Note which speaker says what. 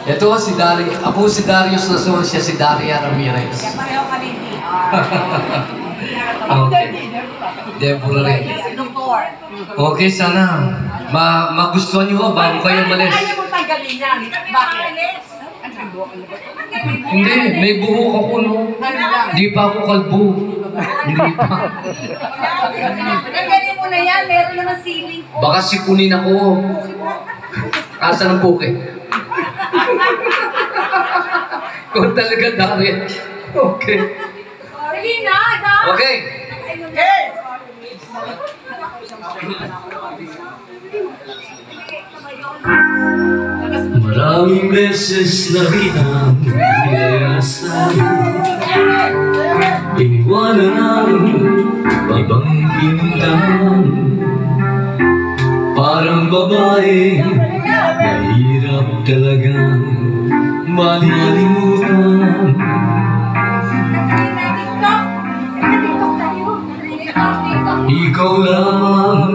Speaker 1: Ito si Dari. Ako si Darius Nason, siya si Daria Ramirez.
Speaker 2: Kaya pareho kami
Speaker 1: Okay. Deborah rin.
Speaker 2: Doktor.
Speaker 1: Okay, sana magustuhan niyo bago kayo malis.
Speaker 2: Ayaw mo tanggalin yan. Bakit?
Speaker 1: Hindi, may buhok ako, no? Hindi pa ako kalbo. Hindi pa.
Speaker 2: Tanggalin mo na yan. Meron naman ceiling.
Speaker 1: Baka sipunin ako. Asa ng puke? Kung talaga Daria. Okay.
Speaker 2: Sorry na.
Speaker 1: Okay. Maraming beses na kitang nilayasan, iniwanan ng ibang bintang. Parang babae, mahirap talagang malilimutan. Ikaw lamang